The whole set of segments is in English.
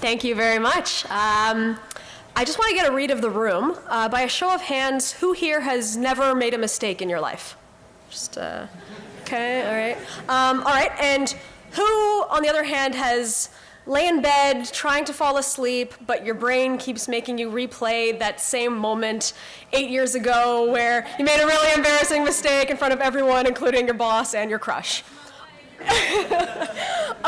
Thank you very much. I just want to get a read of the room. By a show of hands, who here has never made a mistake in your life? Just, okay, all right. All right, and who, on the other hand, has lay in bed trying to fall asleep, but your brain keeps making you replay that same moment 8 years ago where you made a really embarrassing mistake in front of everyone, including your boss and your crush?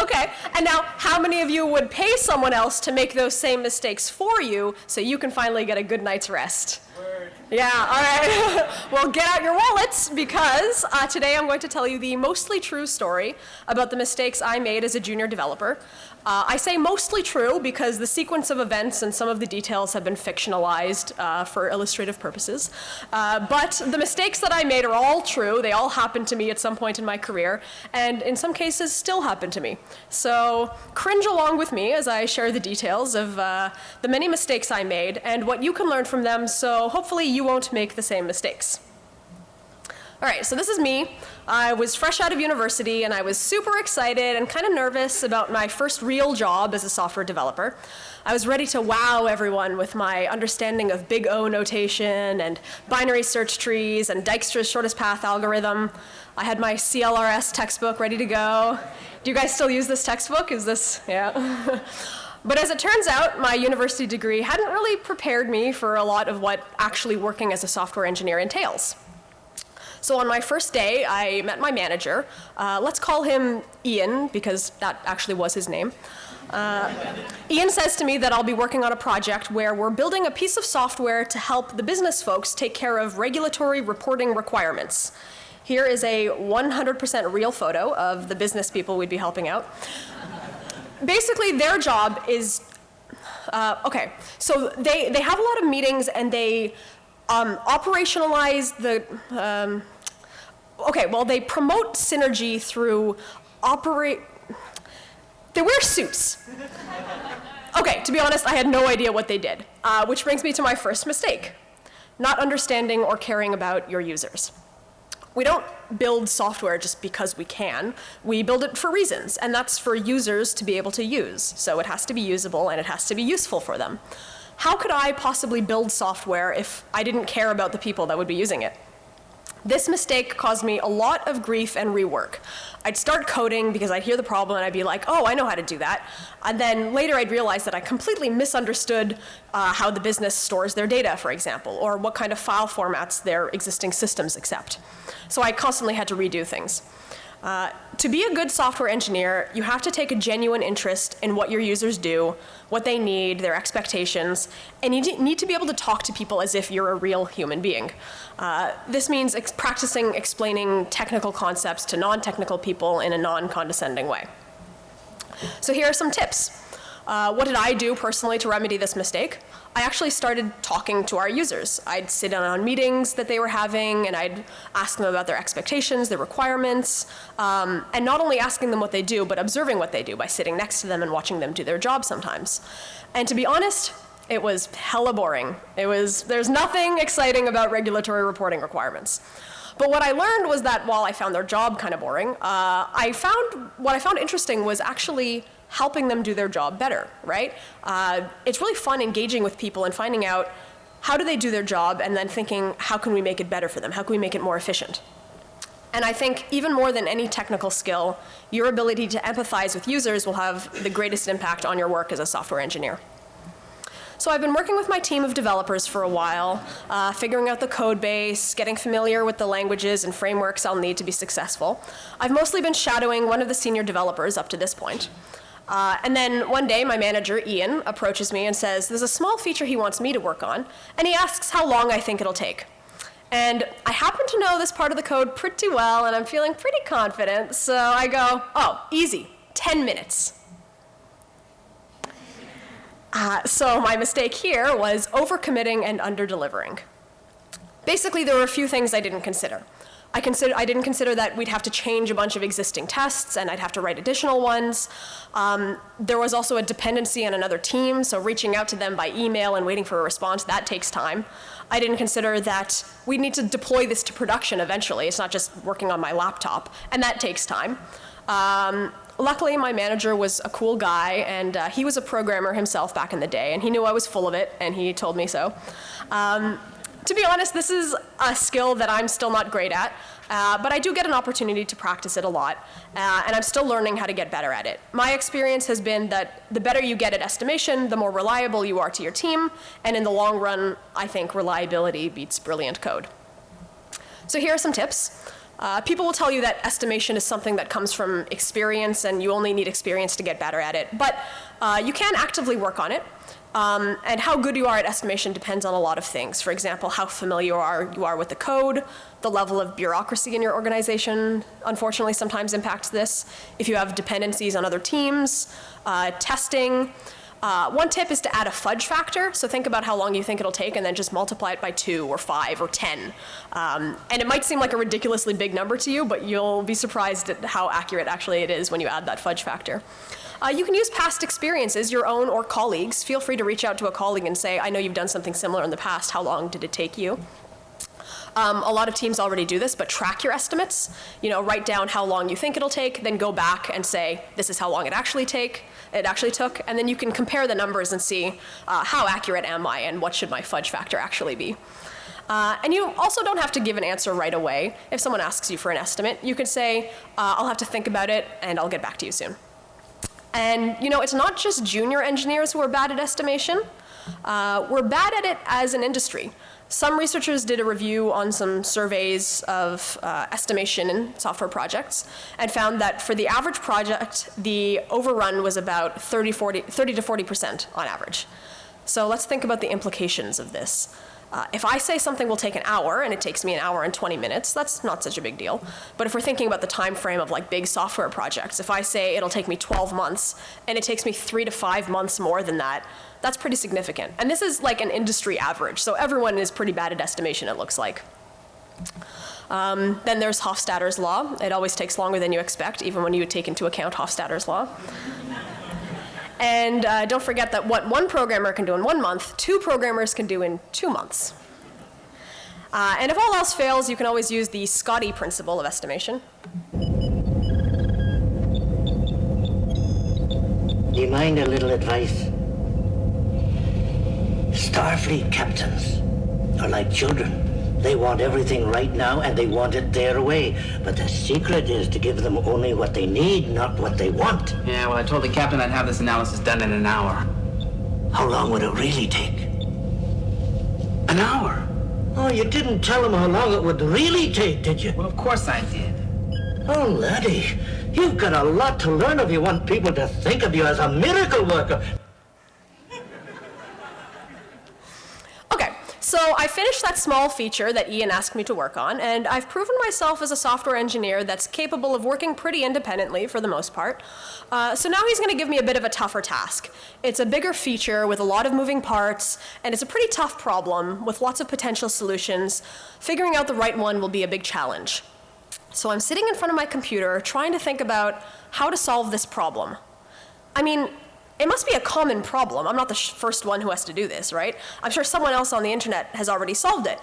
Okay, and now how many of you would pay someone else to make those same mistakes for you so you can finally get a good night's rest? Word. Yeah, all right. Well, get out your wallets because today I'm going to tell you the mostly true story about the mistakes I made as a junior developer. I say mostly true because the sequence of events and some of the details have been fictionalized for illustrative purposes. But the mistakes that I made are all true. They all happened to me at some point in my career, and in some cases still happen to me. So cringe along with me as I share the details of the many mistakes I made and what you can learn from them, so hopefully you won't make the same mistakes. All right, so this is me. I was fresh out of university and I was super excited and kind of nervous about my first real job as a software developer. I was ready to wow everyone with my understanding of big O notation and binary search trees and Dijkstra's shortest path algorithm. I had my CLRS textbook ready to go. Do you guys still use this textbook? Is this, yeah. But as it turns out, my university degree hadn't really prepared me for a lot of what actually working as a software engineer entails. So on my first day, I met my manager. Let's call him Ian, because that actually was his name. Ian says to me that I'll be working on a project where we're building a piece of software to help the business folks take care of regulatory reporting requirements. Here is a 100% real photo of the business people we'd be helping out. Basically, their job is, okay, so they have a lot of meetings and they operationalize the, they promote synergy through they wear suits. Okay, to be honest, I had no idea what they did, which brings me to my first mistake, not understanding or caring about your users. We don't build software just because we can. We build it for reasons, and that's for users to be able to use. So it has to be usable and it has to be useful for them. How could I possibly build software if I didn't care about the people that would be using it? This mistake caused me a lot of grief and rework. I'd start coding because I'd hear the problem and I'd be like, oh, I know how to do that. And then later I'd realize that I completely misunderstood how the business stores their data, for example, or what kind of file formats their existing systems accept. So I constantly had to redo things. To be a good software engineer, you have to take a genuine interest in what your users do, what they need, their expectations, and you need to be able to talk to people as if you're a real human being. This means practicing explaining technical concepts to non-technical people in a non-condescending way. So here are some tips. What did I do personally to remedy this mistake? I actually started talking to our users. I'd sit in on meetings that they were having, and I'd ask them about their expectations, their requirements, and not only asking them what they do, but observing what they do by sitting next to them and watching them do their job sometimes. And to be honest, it was hella boring. There's nothing exciting about regulatory reporting requirements. But what I learned was that while I found their job kind of boring, what I found interesting was actually helping them do their job better, right? It's really fun engaging with people and finding out how do they do their job and then thinking, how can we make it better for them? How can we make it more efficient? And I think even more than any technical skill, your ability to empathize with users will have the greatest impact on your work as a software engineer. So I've been working with my team of developers for a while, figuring out the code base, getting familiar with the languages and frameworks I'll need to be successful. I've mostly been shadowing one of the senior developers up to this point. And then one day, my manager, Ian, approaches me and says, there's a small feature he wants me to work on, and he asks how long I think it'll take. And I happen to know this part of the code pretty well, and I'm feeling pretty confident, so I go, oh, easy, 10 minutes. So my mistake here was overcommitting and under-delivering. Basically, there were a few things I didn't consider. I didn't consider that we'd have to change a bunch of existing tests and I'd have to write additional ones. There was also a dependency on another team, so reaching out to them by email and waiting for a response, that takes time. I didn't consider that we need to deploy this to production eventually. It's not just working on my laptop, and that takes time. Luckily, my manager was a cool guy, and he was a programmer himself back in the day, and he knew I was full of it, and he told me so. To be honest, this is a skill that I'm still not great at, but I do get an opportunity to practice it a lot, and I'm still learning how to get better at it. My experience has been that the better you get at estimation, the more reliable you are to your team, and in the long run, I think reliability beats brilliant code. So here are some tips. People will tell you that estimation is something that comes from experience, and you only need experience to get better at it, but you can actively work on it. And how good you are at estimation depends on a lot of things. For example, how familiar you are with the code, the level of bureaucracy in your organization, unfortunately sometimes impacts this. If you have dependencies on other teams, testing. One tip is to add a fudge factor. So think about how long you think it'll take and then just multiply it by 2 or 5 or 10. And it might seem like a ridiculously big number to you, but you'll be surprised at how accurate actually it is when you add that fudge factor. You can use past experiences, your own or colleagues. Feel free to reach out to a colleague and say, I know you've done something similar in the past. How long did it take you? A lot of teams already do this, but track your estimates. Write down how long you think it'll take, then go back and say, this is how long it actually took, and then you can compare the numbers and see how accurate am I and what should my fudge factor actually be. And you also don't have to give an answer right away. If someone asks you for an estimate, you could say, I'll have to think about it and I'll get back to you soon. And it's not just junior engineers who are bad at estimation. We're bad at it as an industry. Some researchers did a review on some surveys of estimation in software projects and found that for the average project, the overrun was about 30 to 40% on average. So let's think about the implications of this. If I say something will take an hour and it takes me an hour and 20 minutes, that's not such a big deal. But if we're thinking about the time frame of big software projects, if I say it'll take me 12 months and it takes me 3 to 5 months more than that, that's pretty significant. And this is like an industry average, so everyone is pretty bad at estimation, it looks like. Then there's Hofstadter's law. It always takes longer than you expect, even when you take into account Hofstadter's law. And don't forget that what one programmer can do in 1 month, 2 programmers can do in 2 months. And if all else fails, you can always use the Scotty principle of estimation. Do you mind a little advice? Starfleet captains are like children. They want everything right now, and they want it their way. But the secret is to give them only what they need, not what they want. Yeah, well, I told the captain I'd have this analysis done in an hour. How long would it really take? An hour? Oh, you didn't tell him how long it would really take, did you? Well, of course I did. Oh, laddie, you've got a lot to learn if you want people to think of you as a miracle worker. So I finished that small feature that Ian asked me to work on, and I've proven myself as a software engineer that's capable of working pretty independently for the most part. So now he's going to give me a bit of a tougher task. It's a bigger feature with a lot of moving parts, and it's a pretty tough problem with lots of potential solutions. Figuring out the right one will be a big challenge. So I'm sitting in front of my computer trying to think about how to solve this problem. I mean, it must be a common problem. I'm not the first one who has to do this, right? I'm sure someone else on the internet has already solved it.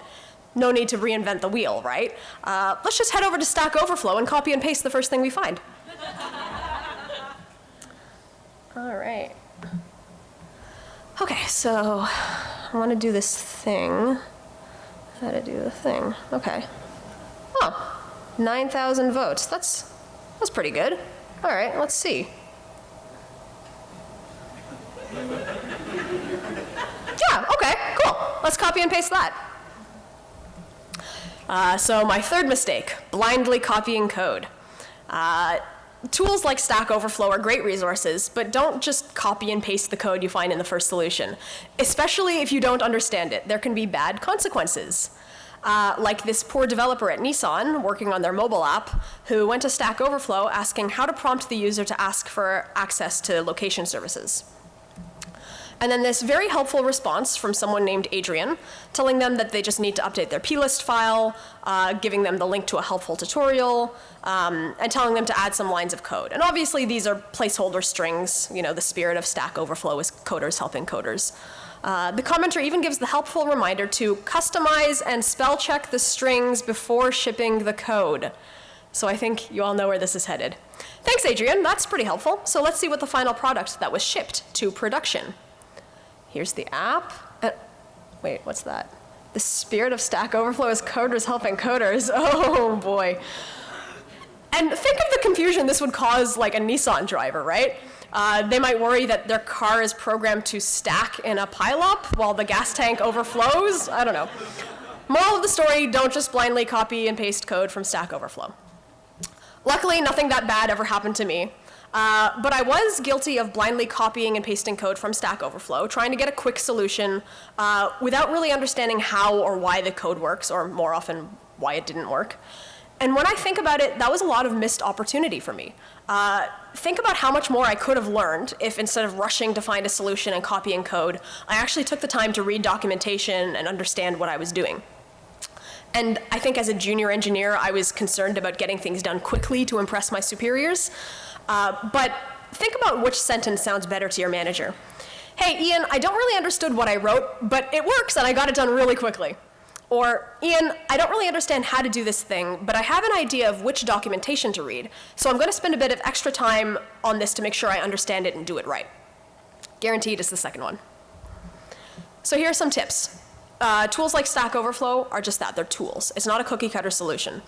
No need to reinvent the wheel, right? Let's just head over to Stack Overflow and copy and paste the first thing we find. All right. Okay, so I want to do this thing. How to do the thing. Okay. Oh, 9,000 votes. That's pretty good. All right, let's see. Yeah, okay, cool. Let's copy and paste that. So my third mistake, blindly copying code. Tools like Stack Overflow are great resources, but don't just copy and paste the code you find in the first solution. Especially if you don't understand it, there can be bad consequences. Like this poor developer at Nissan working on their mobile app who went to Stack Overflow asking how to prompt the user to ask for access to location services. And then this very helpful response from someone named Adrian, telling them that they just need to update their plist file, giving them the link to a helpful tutorial, and telling them to add some lines of code. And obviously these are placeholder strings. The spirit of Stack Overflow is coders helping coders. The commenter even gives the helpful reminder to customize and spell check the strings before shipping the code. So I think you all know where this is headed. Thanks, Adrian. That's pretty helpful. So let's see what the final product that was shipped to production. Here's the app. Wait, what's that? The spirit of Stack Overflow is coders helping coders. Oh, boy. And think of the confusion this would cause like a Nissan driver, right? They might worry that their car is programmed to stack in a pileup while the gas tank overflows. I don't know. Moral of the story, don't just blindly copy and paste code from Stack Overflow. Luckily, nothing that bad ever happened to me. But I was guilty of blindly copying and pasting code from Stack Overflow, trying to get a quick solution without really understanding how or why the code works, or more often, why it didn't work. And when I think about it, that was a lot of missed opportunity for me. Think about how much more I could have learned if, instead of rushing to find a solution and copying code, I actually took the time to read documentation and understand what I was doing. And I think as a junior engineer, I was concerned about getting things done quickly to impress my superiors. But think about which sentence sounds better to your manager. Hey, Ian, I don't really understood what I wrote, but it works and I got it done really quickly. Or, Ian, I don't really understand how to do this thing, but I have an idea of which documentation to read, so I'm going to spend a bit of extra time on this to make sure I understand it and do it right. Guaranteed it's the second one. So here are some tips. Tools like Stack Overflow are just that, they're tools. It's not a cookie cutter solution.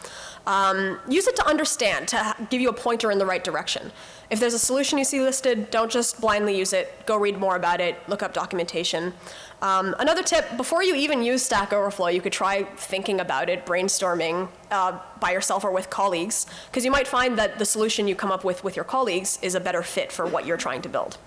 Use it to understand, to give you a pointer in the right direction. If there's a solution you see listed, don't just blindly use it. Go read more about it, look up documentation. Another tip, before you even use Stack Overflow, you could try thinking about it, brainstorming by yourself or with colleagues, because you might find that the solution you come up with your colleagues is a better fit for what you're trying to build.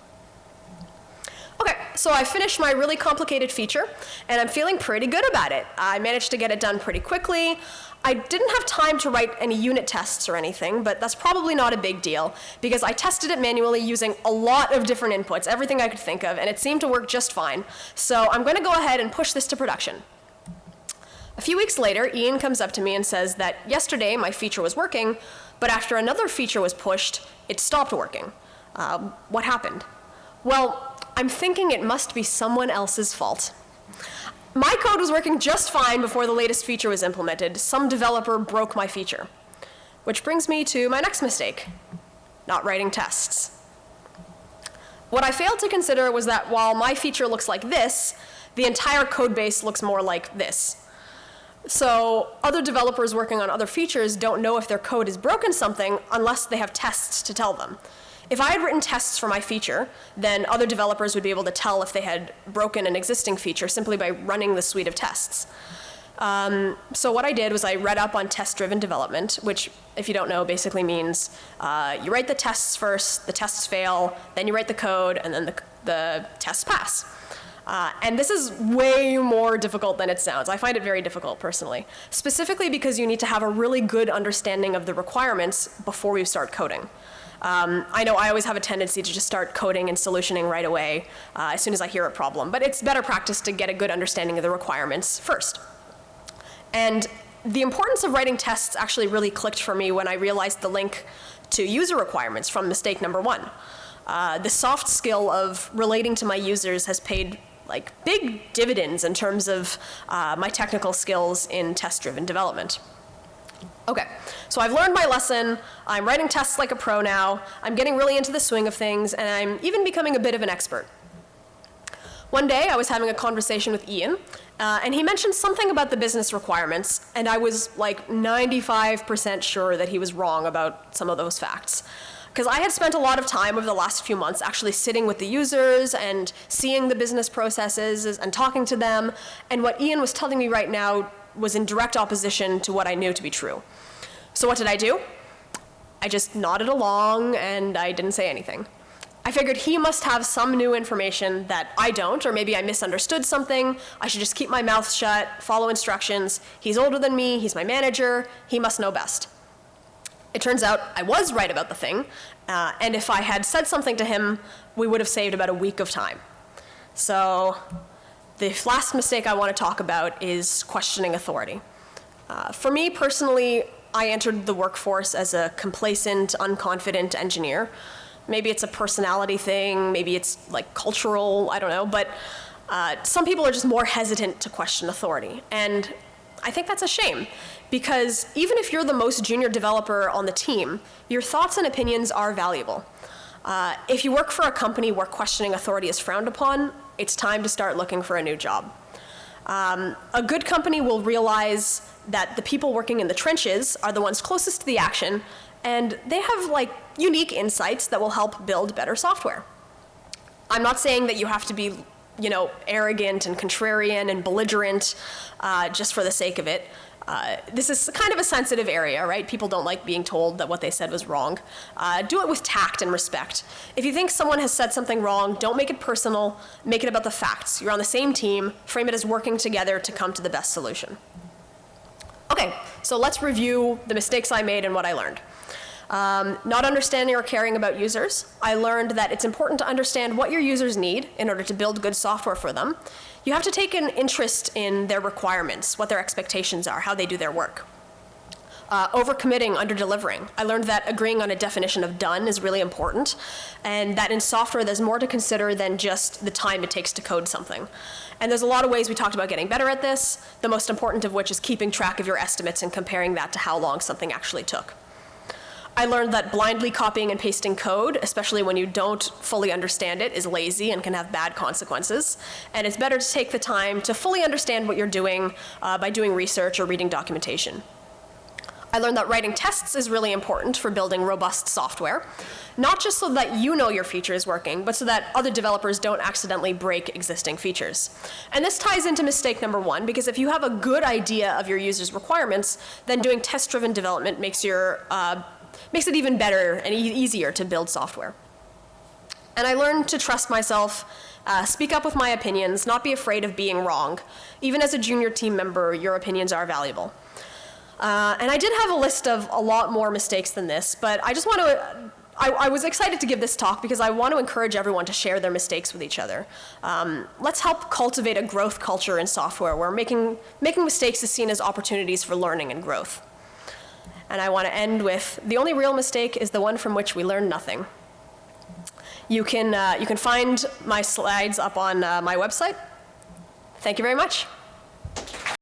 Okay, so I finished my really complicated feature, and I'm feeling pretty good about it. I managed to get it done pretty quickly. I didn't have time to write any unit tests or anything, but that's probably not a big deal, because I tested it manually using a lot of different inputs, everything I could think of, and it seemed to work just fine. So I'm going to go ahead and push this to production. A few weeks later, Ian comes up to me and says that yesterday my feature was working, but after another feature was pushed, it stopped working. What happened? Well, I'm thinking it must be someone else's fault. My code was working just fine before the latest feature was implemented. Some developer broke my feature. Which brings me to my next mistake, not writing tests. What I failed to consider was that while my feature looks like this, the entire code base looks more like this. So other developers working on other features don't know if their code has broken something unless they have tests to tell them. If I had written tests for my feature, then other developers would be able to tell if they had broken an existing feature simply by running the suite of tests. So what I did was I read up on test-driven development, which, if you don't know, basically means you write the tests first, the tests fail, then you write the code, and then the tests pass. And this is way more difficult than it sounds. I find it very difficult, personally, specifically because you need to have a really good understanding of the requirements before you start coding. I know I always have a tendency to just start coding and solutioning right away as soon as I hear a problem, but it's better practice to get a good understanding of the requirements first. And the importance of writing tests actually really clicked for me when I realized the link to user requirements from mistake number 1. The soft skill of relating to my users has paid like big dividends in terms of my technical skills in test-driven development. Okay, so I've learned my lesson, I'm writing tests like a pro now, I'm getting really into the swing of things, and I'm even becoming a bit of an expert. One day, I was having a conversation with Ian, and he mentioned something about the business requirements, and I was like 95% sure that he was wrong about some of those facts. Because I had spent a lot of time over the last few months actually sitting with the users and seeing the business processes and talking to them, and what Ian was telling me right now was in direct opposition to what I knew to be true. So what did I do? I just nodded along and I didn't say anything. I figured he must have some new information that I don't, or maybe I misunderstood something. I should just keep my mouth shut, follow instructions. He's older than me, he's my manager, he must know best. It turns out I was right about the thing, and if I had said something to him, we would have saved about a week of time. So the last mistake I want to talk about is questioning authority. For me personally, I entered the workforce as a complacent, unconfident engineer. Maybe it's a personality thing, maybe it's like cultural, I don't know, but some people are just more hesitant to question authority. And I think that's a shame, because even if you're the most junior developer on the team, your thoughts and opinions are valuable. If you work for a company where questioning authority is frowned upon, it's time to start looking for a new job. A good company will realize that the people working in the trenches are the ones closest to the action, and they have unique insights that will help build better software. I'm not saying that you have to be, arrogant and contrarian and belligerent just for the sake of it. This is kind of a sensitive area, right? People don't like being told that what they said was wrong. Do it with tact and respect. If you think someone has said something wrong, don't make it personal. Make it about the facts. You're on the same team. Frame it as working together to come to the best solution. Okay, so let's review the mistakes I made and what I learned. Not understanding or caring about users. I learned that it's important to understand what your users need in order to build good software for them. You have to take an interest in their requirements, what their expectations are, how they do their work. Overcommitting, under-delivering. I learned that agreeing on a definition of done is really important, and that in software there's more to consider than just the time it takes to code something. And there's a lot of ways we talked about getting better at this, the most important of which is keeping track of your estimates and comparing that to how long something actually took. I learned that blindly copying and pasting code, especially when you don't fully understand it, is lazy and can have bad consequences. And it's better to take the time to fully understand what you're doing by doing research or reading documentation. I learned that writing tests is really important for building robust software, not just so that you know your feature is working, but so that other developers don't accidentally break existing features. And this ties into mistake number 1, because if you have a good idea of your users' requirements, then doing test-driven development makes it even better and easier to build software. And I learned to trust myself, speak up with my opinions, not be afraid of being wrong. Even as a junior team member, your opinions are valuable. And I did have a list of a lot more mistakes than this, but I just want to, I was excited to give this talk because I want to encourage everyone to share their mistakes with each other. Let's help cultivate a growth culture in software where making mistakes is seen as opportunities for learning and growth. And I want to end with, the only real mistake is the one from which we learn nothing. You can find my slides up on my website. Thank you very much.